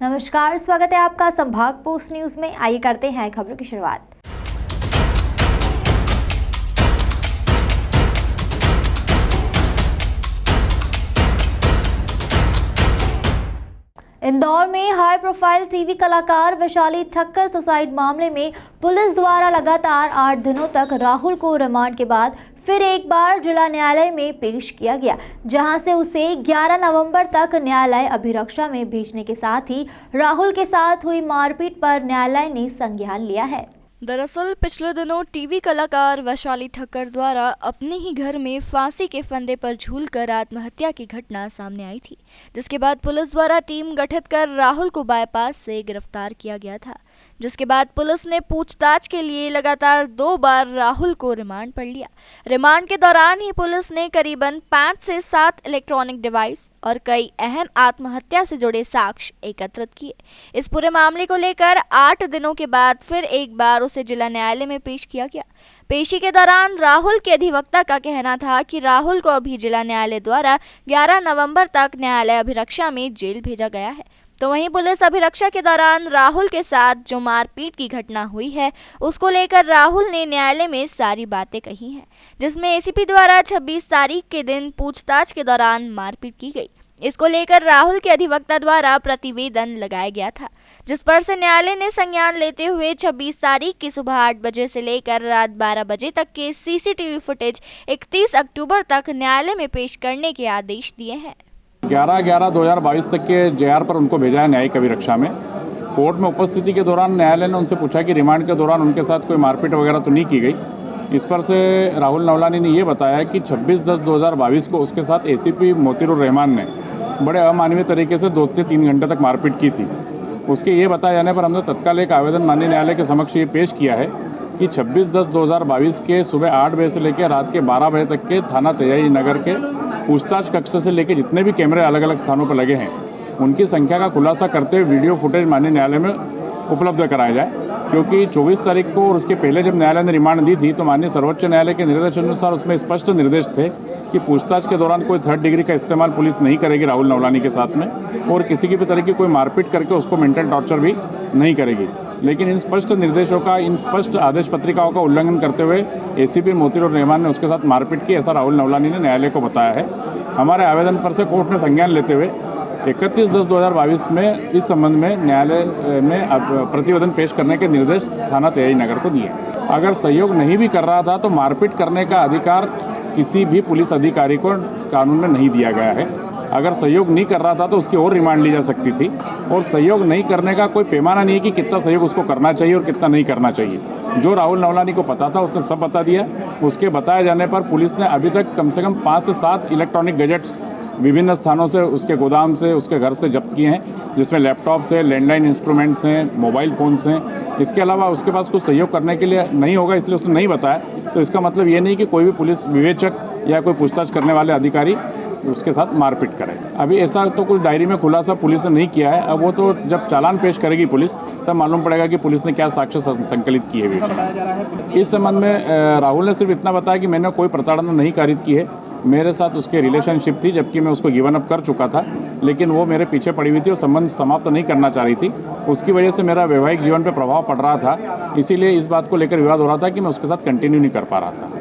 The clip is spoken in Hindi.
नमस्कार, स्वागत है आपका संभाग पोस्ट न्यूज में। आइए करते हैं खबरों की शुरुआत। इंदौर में हाई प्रोफाइल टीवी कलाकार वैशाली ठक्कर सुसाइड मामले में पुलिस द्वारा लगातार 8 दिनों तक राहुल को रिमांड के बाद फिर एक बार जिला न्यायालय में पेश किया गया, जहां से उसे 11 नवंबर तक न्यायालय अभिरक्षा में भेजने के साथ ही राहुल के साथ हुई मारपीट पर न्यायालय ने संज्ञान लिया है। दरअसल पिछले दिनों टीवी कलाकार वैशाली ठक्कर द्वारा अपने ही घर में फांसी के फंदे पर झूलकर आत्महत्या की घटना सामने आई थी, जिसके बाद पुलिस द्वारा टीम गठित कर राहुल को बाईपास से गिरफ्तार किया गया था, जिसके बाद पुलिस ने पूछताछ के लिए लगातार 2 बार राहुल को रिमांड पर लिया। रिमांड के दौरान ही पुलिस ने करीबन 5 से 7 इलेक्ट्रॉनिक डिवाइस और कई अहम आत्महत्या से जुड़े साक्ष्य एकत्रित किए। इस पूरे मामले को लेकर 8 दिनों के बाद फिर एक बार उसे जिला न्यायालय में पेश किया गया। पेशी के दौरान राहुल के अधिवक्ता का कहना था कि राहुल को अभी जिला न्यायालय द्वारा 11 नवंबर तक न्यायालय अभिरक्षा में जेल भेजा गया है। तो वहीं पुलिस अभिरक्षा के दौरान राहुल के साथ जो मारपीट की घटना हुई है, उसको लेकर राहुल ने न्यायालय में सारी बातें कही हैं, जिसमें एसीपी द्वारा 26 तारीख के दिन पूछताछ के दौरान मारपीट की गई। इसको लेकर राहुल के अधिवक्ता द्वारा प्रतिवेदन लगाया गया था, जिस पर से न्यायालय ने संज्ञान लेते हुए 26 तारीख की सुबह 8 बजे से लेकर रात 12 बजे तक के सीसीटीवी फुटेज 31 अक्टूबर तक न्यायालय में पेश करने के आदेश दिए हैं। 11/11/2022 तक के जेआर पर उनको भेजा है न्यायिक अभिरक्षा में। कोर्ट में उपस्थिति के दौरान न्यायालय ने उनसे पूछा कि रिमांड के दौरान उनके साथ कोई मारपीट वगैरह तो नहीं की गई। इस पर से राहुल नवलानी ने ये बताया कि 26/10/2022 को उसके साथ एसीपी मोतीरुर रहमान ने बड़े अमानवीय तरीके से 2 से 3 घंटे तक मारपीट की थी। उसके ये बताए जाने पर हमने तत्काल एक आवेदन माननीय न्यायालय के समक्ष ये पेश किया है कि 26/10/2022 के सुबह 8 बजे से लेकर रात के 12 बजे तक के थाना तेजाई नगर के पूछताछ कक्ष से लेकर जितने भी कैमरे अलग अलग स्थानों पर लगे हैं, उनकी संख्या का खुलासा करते हुए वीडियो फुटेज माननीय न्यायालय में उपलब्ध कराया जाए। क्योंकि 24 तारीख को और उसके पहले जब न्यायालय ने रिमांड दी थी तो माननीय सर्वोच्च न्यायालय के निर्देशानुसार उसमें स्पष्ट निर्देश थे कि पूछताछ के दौरान कोई 3rd डिग्री का इस्तेमाल पुलिस नहीं करेगी राहुल नवलानी के साथ में, और किसी की भी तरह की कोई मारपीट करके उसको मेंटल टॉर्चर भी नहीं करेगी। लेकिन इन स्पष्ट निर्देशों का, इन स्पष्ट आदेश पत्रिकाओं का उल्लंघन करते हुए एसीपी मोतीरुर रहमान ने उसके साथ मारपीट की, ऐसा राहुल नवलानी ने न्यायालय को बताया है। हमारे आवेदन पर से कोर्ट ने संज्ञान लेते हुए 31/10/2022 में इस संबंध में न्यायालय में प्रतिवेदन पेश करने के निर्देश थाना तेजाई नगर को दिए। अगर सहयोग नहीं भी कर रहा था तो मारपीट करने का अधिकार किसी भी पुलिस अधिकारी को कानून में नहीं दिया गया है। अगर सहयोग नहीं कर रहा था तो उसकी और रिमांड ली जा सकती थी, और सहयोग नहीं करने का कोई पैमाना नहीं है कि कितना सहयोग उसको करना चाहिए और कितना नहीं करना चाहिए। जो राहुल नवलानी को पता था उसने सब बता दिया। उसके बताए जाने पर पुलिस ने अभी तक कम से कम 5 से 7 इलेक्ट्रॉनिक गैजेट्स विभिन्न स्थानों से, उसके गोदाम से, उसके घर से जब्त किए हैं, जिसमें लैपटॉप्स हैं, लैंडलाइन इंस्ट्रूमेंट्स हैं, मोबाइल फ़ोन्स हैं। इसके अलावा उसके पास कुछ सहयोग करने के लिए नहीं होगा, इसलिए उसने नहीं बताया। तो इसका मतलब ये नहीं कि कोई भी पुलिस विवेचक या कोई पूछताछ करने वाले अधिकारी उसके साथ मारपीट करे। अभी ऐसा तो कुछ डायरी में खुलासा पुलिस ने नहीं किया है। अब वो तो जब चालान पेश करेगी पुलिस, तब मालूम पड़ेगा कि पुलिस ने क्या साक्ष्य संकलित किए हुए। इस संबंध में राहुल ने सिर्फ इतना बताया कि मैंने कोई प्रताड़ना नहीं कारित की है। मेरे साथ उसके रिलेशनशिप थी, जबकि मैं उसको गिवन अप कर चुका था, लेकिन वो मेरे पीछे पड़ी हुई थी और संबंध समाप्त नहीं करना चाह रही थी। उसकी वजह से मेरा वैवाहिक जीवन पर प्रभाव पड़ रहा था, इसीलिए इस बात को लेकर विवाद हो रहा था कि मैं उसके साथ कंटिन्यू नहीं कर पा रहा था।